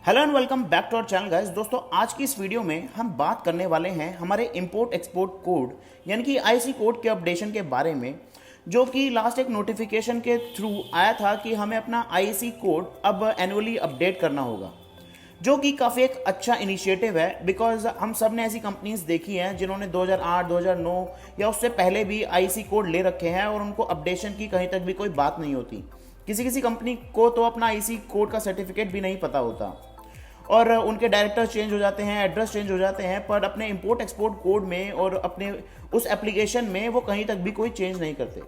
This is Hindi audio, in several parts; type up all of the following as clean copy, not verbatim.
Hello and welcome back to our channel guys. दोस्तों आज की इस वीडियो में हम बात करने वाले हैं हमारे इंपोर्ट एक्सपोर्ट कोड यानी कि आईसी कोड के अपडेशन के बारे में, जो कि लास्ट एक नोटिफिकेशन के थ्रू आया था कि हमें अपना आईसी कोड अब एनुअली अपडेट करना होगा, जो कि काफ़ी एक अच्छा इनिशिएटिव है। बिकॉज हम सब ने ऐसी कंपनीज देखी हैं जिन्होंने 2008, 2009 या उससे पहले भी आईसी कोड ले रखे हैं और उनको अपडेशन की कहीं तक भी कोई बात नहीं होती। किसी किसी कंपनी को तो अपना आईसी कोड का सर्टिफिकेट भी नहीं पता होता और उनके डायरेक्टर चेंज हो जाते हैं, एड्रेस चेंज हो जाते हैं, पर अपने इंपोर्ट एक्सपोर्ट कोड में और अपने उस एप्लीकेशन में वो कहीं तक भी कोई चेंज नहीं करते।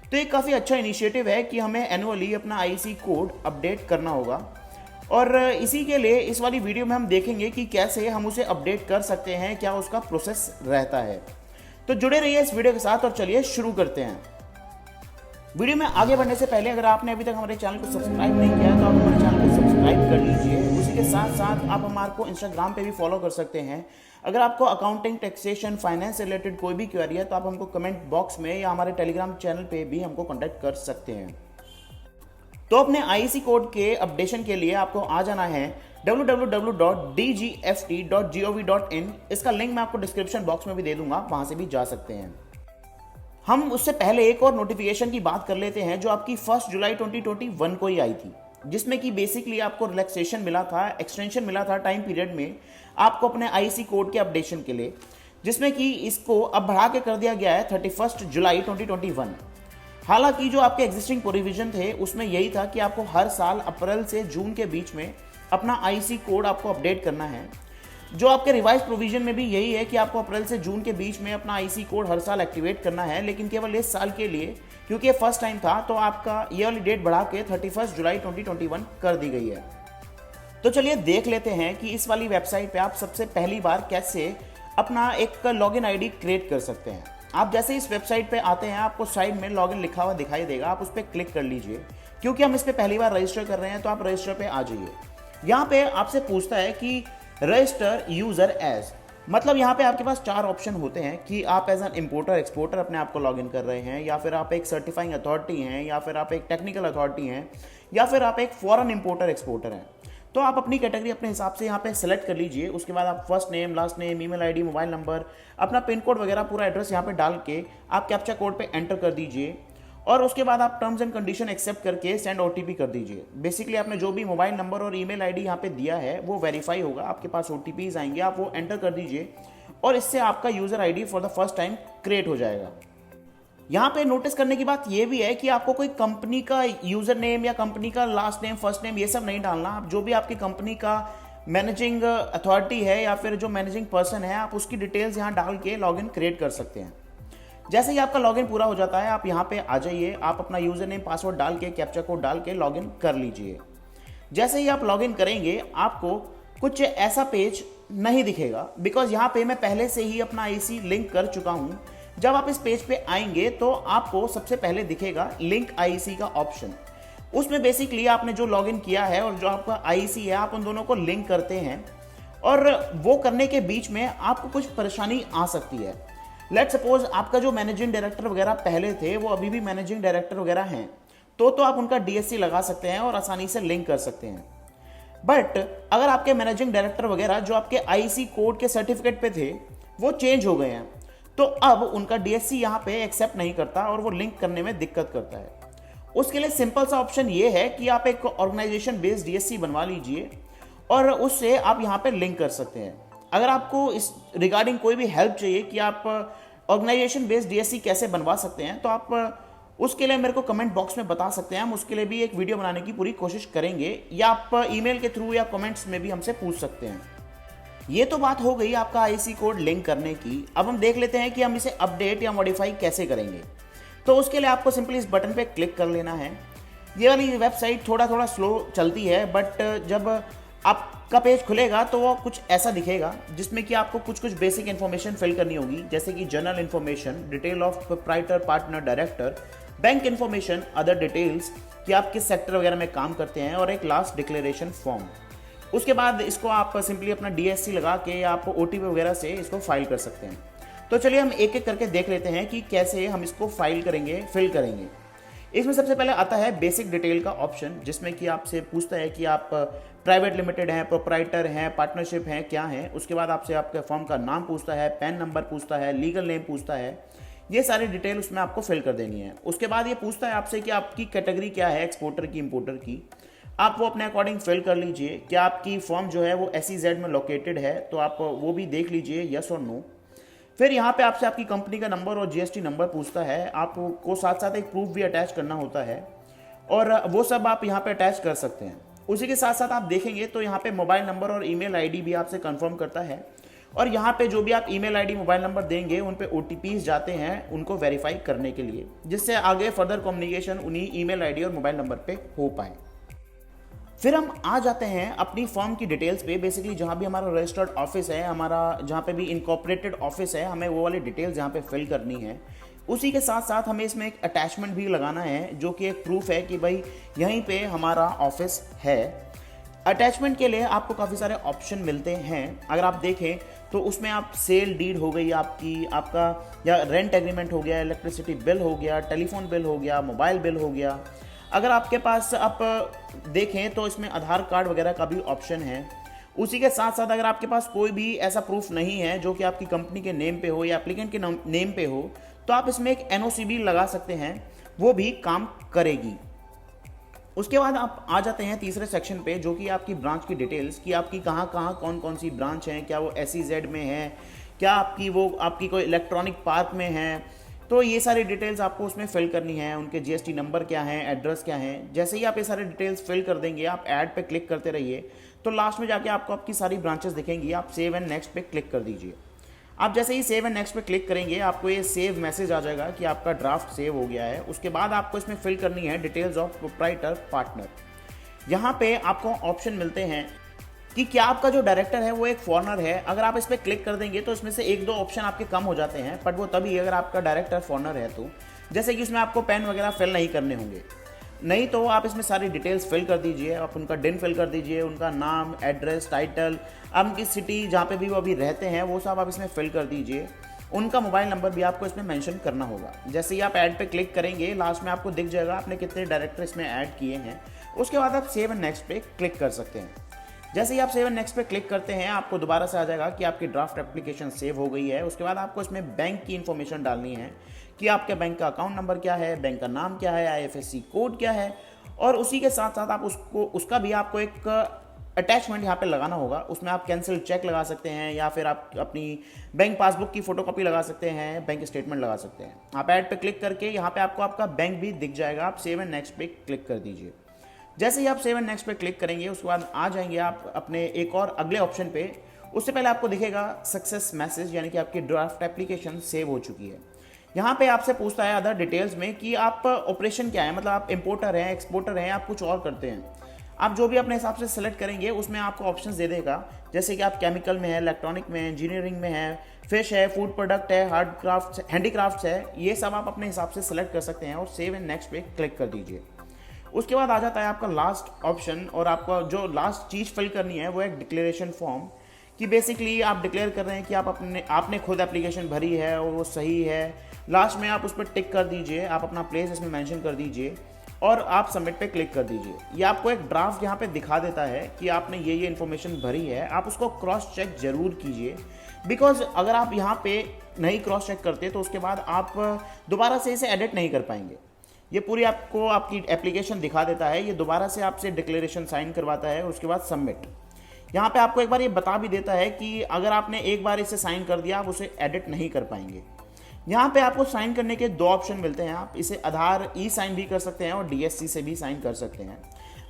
तो ये काफ़ी अच्छा इनिशिएटिव है कि हमें एनुअली अपना आईसी कोड अपडेट करना होगा और इसी के लिए इस वाली वीडियो में हम देखेंगे कि कैसे हम उसे अपडेट कर सकते हैं, क्या उसका प्रोसेस रहता है। तो जुड़े रहिए इस वीडियो के साथ और चलिए शुरू करते हैं। वीडियो में आगे बढ़ने से पहले अगर आपने अभी तक हमारे चैनल को सब्सक्राइब नहीं किया तो आप हमारे चैनल को सब्सक्राइब कर लीजिए। उसी के साथ साथ आप हमारे को इंस्टाग्राम पे भी फॉलो कर सकते हैं। अगर आपको अकाउंटिंग, टैक्सेशन, फाइनेंस से रिलेटेड कोई भी क्वेरी है तो आप हमको कमेंट बॉक्स में या हमारे टेलीग्राम चैनल पे भी हमको कॉन्टैक्ट कर सकते हैं। तो अपने आईसी कोड के अपडेशन के लिए आपको आ जाना है www.dgft.gov.in। इसका लिंक मैं आपको डिस्क्रिप्शन बॉक्स में भी दे दूंगा, वहां से भी जा सकते हैं। हम उससे पहले एक और नोटिफिकेशन की बात कर लेते हैं जो आपकी 1 जुलाई 2021 को ही आई थी, जिसमें कि बेसिकली आपको रिलैक्सेशन मिला था, एक्सटेंशन मिला था टाइम पीरियड में आपको अपने आईसी कोड के अपडेशन के लिए, जिसमें कि इसको अब बढ़ा के कर दिया गया है 31 जुलाई 2021। हालांकि जो आपके एग्जिस्टिंग प्रोविजन थे उसमें यही था कि आपको हर साल अप्रैल से जून के बीच में अपना आईसी कोड आपको अपडेट करना है। जो आपके रिवाइज प्रोविजन में भी यही है कि आपको अप्रैल से जून के बीच में अपना आईसी कोड हर साल एक्टिवेट करना है, लेकिन केवल इस साल के लिए, क्योंकि ये फर्स्ट टाइम था, तो आपका ये वाली डेट बढ़ा के 31 जुलाई 2021 कर दी गई है। तो चलिए देख लेते हैं कि इस वाली वेबसाइट पे आप सबसे पहली बार कैसे अपना एक लॉगिन आईडी क्रिएट कर सकते हैं। आप जैसे इस वेबसाइट पे आते हैं आपको साइड में लॉगिन लिखा हुआ दिखाई देगा, आप उस पर क्लिक कर लीजिए। क्योंकि हम इस पर पहली बार रजिस्टर कर रहे हैं तो आप रजिस्टर पे आ जाइए। यहाँ पे आपसे पूछता है कि रजिस्टर यूजर एज, मतलब यहाँ पे आपके पास 4 ऑप्शन होते हैं कि आप एज एन इंपोर्टर एक्सपोर्टर अपने आप को लॉगिन कर रहे हैं, या फिर आप एक सर्टिफाइंग अथॉरिटी हैं, या फिर आप एक टेक्निकल अथॉरिटी हैं, या फिर आप एक फॉरेन इंपोर्टर एक्सपोर्टर हैं। तो आप अपनी कैटेगरी अपने हिसाब से यहाँ पे सेलेक्ट कर लीजिए। उसके बाद आप first name, last name, email ID, mobile number, अपना पिन कोड वगैरह पूरा एड्रेस यहाँ पे डाल के आप कैप्चा कोड पे एंटर कर दीजिए और उसके बाद आप टर्म्स एंड कंडीशन एक्सेप्ट करके सेंड ओटीपी कर दीजिए। बेसिकली आपने जो भी मोबाइल नंबर और ईमेल आईडी यहाँ पे दिया है वो वेरीफाई होगा, आपके पास ओटीपीज आएंगे, आप वो एंटर कर दीजिए और इससे आपका user ID for the first time create हो जाएगा। यहाँ पे नोटिस करने की बात ये भी है कि आपको कोई कंपनी का यूजर नेम या कंपनी का लास्ट नेम, फर्स्ट नेम ये सब नहीं डालना। आप जो भी आपकी कंपनी का मैनेजिंग अथॉरिटी है या फिर जो मैनेजिंग पर्सन है, आप उसकी डिटेल्स यहाँ डाल के लॉगिन क्रिएट कर सकते हैं। जैसे ही आपका लॉगिन पूरा हो जाता है आप यहाँ पे आ जाइए, आप अपना यूजर नेम, पासवर्ड डाल के, कैप्चा कोड डाल के लॉगिन कर लीजिए। जैसे ही आप लॉगिन करेंगे आपको कुछ ऐसा पेज नहीं दिखेगा, बिकॉज यहाँ पे मैं पहले से ही अपना आईसी लिंक कर चुका हूँ। जब आप इस पेज पे आएंगे तो आपको सबसे पहले दिखेगा लिंक आईसी का ऑप्शन। उसमें बेसिकली आपने जो लॉगिन किया है और जो आपका आईसी है, आप उन दोनों को लिंक करते हैं और वो करने के बीच में आपको कुछ परेशानी आ सकती है। लेट सपोज आपका जो मैनेजिंग डायरेक्टर वगैरह पहले थे वो अभी भी मैनेजिंग डायरेक्टर वगैरह हैं, तो आप उनका डीएससी लगा सकते हैं और आसानी से लिंक कर सकते हैं। बट अगर आपके मैनेजिंग डायरेक्टर वगैरह जो आपके आईसी कोड के सर्टिफिकेट पे थे वो चेंज हो गए हैं, तो अब उनका डीएससी यहाँ पे एक्सेप्ट नहीं करता और वो लिंक करने में दिक्कत करता है। उसके लिए सिंपल सा ऑप्शन ये है कि आप एक ऑर्गेनाइजेशन बेस्ड डीएससी बनवा लीजिए और उससे आप यहाँ पे लिंक कर सकते हैं। अगर आपको इस रिगार्डिंग कोई भी हेल्प चाहिए कि आप ऑर्गेनाइजेशन बेस्ड डीएससी कैसे बनवा सकते हैं, तो आप उसके लिए मेरे को कमेंट बॉक्स में बता सकते हैं। हम उसके लिए भी एक वीडियो बनाने की पूरी कोशिश करेंगे, या आप ईमेल के थ्रू या कमेंट्स में भी हमसे पूछ सकते हैं। ये तो बात हो गई आपका आईसी कोड लिंक करने की। अब हम देख लेते हैं कि हम इसे अपडेट या मॉडिफाई कैसे करेंगे। तो उसके लिए आपको सिंपली इस बटन पे क्लिक कर लेना है। ये वाली वेबसाइट थोड़ा स्लो चलती है, बट जब आपका पेज खुलेगा तो वो कुछ ऐसा दिखेगा जिसमें कि आपको कुछ बेसिक इन्फॉर्मेशन फिल करनी होगी, जैसे कि general information, detail of proprietor, partner, director, bank information, other details कि आप किस सेक्टर वगैरह में काम करते हैं, और एक लास्ट डिक्लेरेशन फॉर्म। उसके बाद इसको आप सिंपली अपना डीएससी लगा के आप ओटीपी वगैरह से इसको फाइल कर सकते हैं। तो चलिए हम एक एक करके देख लेते हैं कि कैसे हम इसको फाइल करेंगे, फिल करेंगे। इसमें सबसे पहले आता है बेसिक डिटेल का ऑप्शन, जिसमें कि आपसे पूछता है कि आप प्राइवेट लिमिटेड हैं, प्रोप्राइटर हैं, पार्टनरशिप हैं, क्या हैं। उसके बाद आपसे आपके फर्म का नाम पूछता है, पैन नंबर पूछता है, लीगल नेम पूछता है। ये सारी डिटेल उसमें आपको फिल कर देनी है। उसके बाद ये पूछता है आपसे कि आपकी कैटेगरी क्या है, एक्सपोर्टर की, इंपोर्टर की। आप वो अपने अकॉर्डिंग फिल कर लीजिए। क्या आपकी फर्म जो है वो SEZ में लोकेटेड है, तो आप वो भी देख लीजिए, यस और नो। फिर यहाँ पे आपसे आपकी कंपनी का नंबर और GST नंबर पूछता है। आपको साथ साथ एक प्रूफ भी अटैच करना होता है, और वो सब आप यहाँ पे अटैच कर सकते हैं। उसी के साथ साथ आप देखेंगे तो यहाँ पे मोबाइल नंबर और ईमेल आईडी भी आपसे कंफर्म करता है, और यहाँ पे जो भी आप ईमेल आईडी, मोबाइल नंबर देंगे उन पे OTPs जाते हैं उनको वेरीफाई करने के लिए, जिससे आगे फर्दर कम्युनिकेशन उन्हीं ईमेल आईडी और मोबाइल नंबर पे हो पाए। फिर हम आ जाते हैं अपनी फर्म की डिटेल्स पे। बेसिकली जहाँ भी हमारा रजिस्टर्ड ऑफिस है, हमारा जहाँ पे भी इनकॉर्पोरेटेड ऑफिस है, हमें वो वाली डिटेल्स यहाँ पे फिल करनी है। उसी के साथ साथ हमें इसमें एक अटैचमेंट भी लगाना है, जो कि एक प्रूफ है कि भाई यहीं पे हमारा ऑफिस है। अटैचमेंट के लिए आपको काफ़ी सारे ऑप्शन मिलते हैं। अगर आप देखें तो उसमें आप सेल डीड हो गई आपकी, आपका या रेंट एग्रीमेंट हो गया, इलेक्ट्रिसिटी बिल हो गया, टेलीफोन बिल हो गया, मोबाइल बिल हो गया। अगर आपके पास आप देखें तो इसमें आधार कार्ड वगैरह का भी ऑप्शन है। उसी के साथ साथ अगर आपके पास कोई भी ऐसा प्रूफ नहीं है जो कि आपकी कंपनी के नेम पे हो या एप्लीकेंट के नेम पे हो, तो आप इसमें एक NOC भी लगा सकते हैं, वो भी काम करेगी। उसके बाद आप आ जाते हैं तीसरे सेक्शन पे, जो कि आपकी ब्रांच की डिटेल्स, कि आपकी कहाँ कहाँ कौन कौन सी ब्रांच है, क्या वो SEZ में है, क्या आपकी कोई इलेक्ट्रॉनिक पार्क में है। तो ये सारी डिटेल्स आपको उसमें फिल करनी है। उनके GST नंबर क्या है, एड्रेस क्या है। जैसे ही आप ये सारे डिटेल्स फिल कर देंगे, आप ऐड पे क्लिक करते रहिए, तो लास्ट में जाके आपको आपकी सारी ब्रांचेस दिखेंगी। आप सेव एंड नेक्स्ट पे क्लिक कर दीजिए। आप जैसे ही सेव एंड नेक्स्ट पे क्लिक करेंगे, आपको ये सेव मैसेज आ जाएगा कि आपका ड्राफ्ट सेव हो गया है। उसके बाद आपको इसमें फिल करनी है डिटेल्स ऑफ प्रोप्राइटर पार्टनर। यहाँ पे आपको ऑप्शन मिलते हैं कि क्या आपका जो डायरेक्टर है वो एक फॉरेनर है। अगर आप इस पर क्लिक कर देंगे तो इसमें से 1-2 ऑप्शन आपके कम हो जाते हैं, बट वो तभी अगर आपका डायरेक्टर फॉरेनर है तो। जैसे कि इसमें आपको पेन वगैरह फिल नहीं करने होंगे, नहीं तो आप इसमें सारी डिटेल्स फिल कर दीजिए। आप उनका दिन फिल कर दीजिए, उनका नाम, एड्रेस, टाइटल, उनकी सिटी जहाँ पे भी वो अभी रहते हैं वो सब आप इसमें फिल कर दीजिए। उनका मोबाइल नंबर भी आपको इसमें मेंशन करना होगा। जैसे ही आप ऐड पे क्लिक करेंगे, लास्ट में आपको दिख जाएगा आपने कितने डायरेक्टर इसमें ऐड किए हैं। उसके बाद आप सेव एंड नेक्स्ट पे क्लिक कर सकते हैं। जैसे ही आप सेव एंड नेक्स्ट पे क्लिक करते हैं, आपको दोबारा से आ जाएगा कि आपकी ड्राफ्ट एप्लीकेशन सेव हो गई है। उसके बाद आपको इसमें बैंक की इन्फॉर्मेशन डालनी है कि आपके बैंक का अकाउंट नंबर क्या है, बैंक का नाम क्या है, IFSC कोड क्या है, और उसी के साथ साथ आप उसका भी आपको एक अटैचमेंट यहाँ पे लगाना होगा। उसमें आप कैंसिल चेक लगा सकते हैं, या फिर आप अपनी बैंक पासबुक की फोटोकॉपी लगा सकते हैं, बैंक स्टेटमेंट लगा सकते हैं। आप ऐड पे क्लिक करके यहाँ पे आपको आपका बैंक भी दिख जाएगा। आप सेव एंड नेक्स्ट पे क्लिक कर दीजिए। जैसे ही आप सेव एंड नेक्स्ट पे क्लिक करेंगे, उसके बाद आ जाएंगे आप अपने एक और अगले ऑप्शन पे। उससे पहले आपको दिखेगा सक्सेस मैसेज, यानी कि आपकी ड्राफ्ट एप्लीकेशन सेव हो चुकी है। यहाँ पे आपसे पूछता है अदर डिटेल्स में कि आप ऑपरेशन क्या है, मतलब आप इंपोर्टर हैं, एक्सपोर्टर हैं, आप कुछ और करते हैं। आप जो भी अपने हिसाब से सेलेक्ट करेंगे उसमें आपको ऑप्शंस दे देगा, जैसे कि आप केमिकल में है, इलेक्ट्रॉनिक में है, इंजीनियरिंग में है, फिश है, फूड प्रोडक्ट है, हार्ड क्राफ्ट, हैंडीक्राफ्ट्स है। ये सब आप अपने हिसाब से सेलेक्ट कर सकते हैं और सेव एंड नेक्स्ट पे क्लिक कर दीजिए। उसके बाद आ जाता है आपका लास्ट ऑप्शन, और आपका जो लास्ट चीज़ फिल करनी है वो एक डिक्लेरेशन फॉर्म, कि बेसिकली आप डिक्लेयर कर रहे हैं कि आपने खुद एप्लीकेशन भरी है और वो सही है। लास्ट में आप उस पर टिक कर दीजिए, आप अपना प्लेस इसमें मेंशन कर दीजिए और आप सबमिट पे क्लिक कर दीजिए। ये आपको एक ड्राफ्ट यहाँ पे दिखा देता है कि आपने ये इन्फॉर्मेशन भरी है। आप उसको क्रॉस चेक जरूर कीजिए, बिकॉज अगर आप यहाँ पे नहीं क्रॉस चेक करते तो उसके बाद आप दोबारा से इसे एडिट नहीं कर पाएंगे। ये पूरी आपको आपकी एप्लीकेशन दिखा देता है, ये दोबारा से आपसे डिक्लेरेशन साइन करवाता है और उसके बाद सबमिट। यहाँ पे आपको एक बार ये बता भी देता है कि अगर आपने एक बार इसे साइन कर दिया, आप उसे एडिट नहीं कर पाएंगे। यहाँ पे आपको साइन करने के 2 ऑप्शन मिलते हैं। आप इसे आधार ई-साइन भी कर सकते हैं और DSC से भी साइन कर सकते हैं।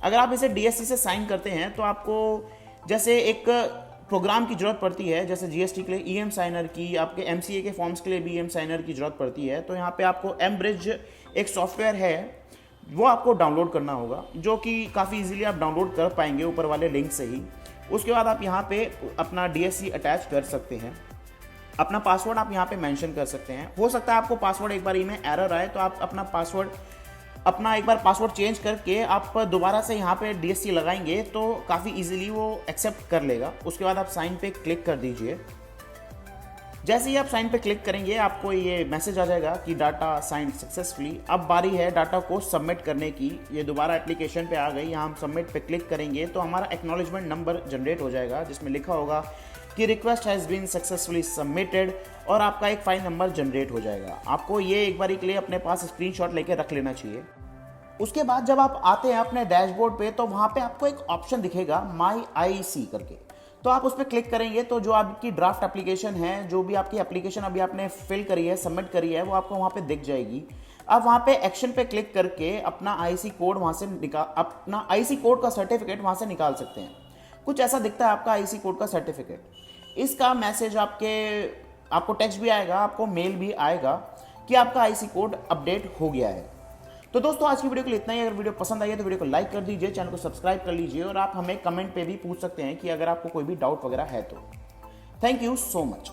अगर आप इसे DSC से साइन करते हैं तो आपको जैसे एक प्रोग्राम की जरूरत पड़ती है, जैसे GST के लिए EM साइनर की, आपके MCA के फॉर्म्स के लिए भी EM साइनर की जरूरत पड़ती है। तो यहाँ पे आपको mBridge एक सॉफ्टवेयर है, वो आपको डाउनलोड करना होगा, जो कि काफ़ी इजीली आप डाउनलोड कर पाएंगे ऊपर वाले लिंक से ही। उसके बाद आप यहाँ पे अपना DSC अटैच कर सकते हैं। अपना पासवर्ड आप यहाँ पे मेंशन कर सकते हैं। हो सकता है आपको पासवर्ड एक बार में एरर आए, तो आप अपना एक बार पासवर्ड चेंज करके आप दोबारा से यहाँ पे DSC लगाएंगे तो काफ़ी इजीली वो एक्सेप्ट कर लेगा। उसके बाद आप साइन पे क्लिक कर दीजिए। जैसे ही आप साइन पे क्लिक करेंगे आपको ये मैसेज आ जाएगा कि डाटा साइन सक्सेसफुली। अब बारी है डाटा को सबमिट करने की। ये दोबारा एप्लीकेशन पे आ गई, यहाँ हम सबमिट पे क्लिक करेंगे तो हमारा एक्नॉलेजमेंट नंबर जनरेट हो जाएगा जिसमें लिखा होगा कि request has been successfully submitted और आपका एक फाइल नंबर जनरेट हो जाएगा। आपको ये एक बारी के लिए अपने पास स्क्रीनशॉट लेके रख लेना चाहिए। उसके बाद जब आप आते हैं अपने डैशबोर्ड पे तो वहाँ पे आपको एक ऑप्शन दिखेगा माई IC करके, तो आप उस पर क्लिक करेंगे तो जो आपकी ड्राफ्ट एप्लीकेशन है, जो भी आपकी एप्लीकेशन अभी आपने फिल करी है, सबमिट करी है, वो आपको वहाँ पे दिख जाएगी। आप वहाँ पे एक्शन पे क्लिक करके अपना IC कोड वहाँ से अपना IC कोड का सर्टिफिकेट वहाँ से निकाल सकते हैं। कुछ ऐसा दिखता है आपका IC कोड का सर्टिफिकेट। इसका मैसेज आपको टेक्स्ट भी आएगा, आपको मेल भी आएगा कि आपका IC कोड अपडेट हो गया है। तो दोस्तों आज की वीडियो के लिए इतना ही। अगर वीडियो पसंद आई है तो वीडियो को लाइक कर दीजिए, चैनल को सब्सक्राइब कर लीजिए और आप हमें कमेंट पे भी पूछ सकते हैं कि अगर आपको कोई भी डाउट वगैरह है तो। Thank you so much.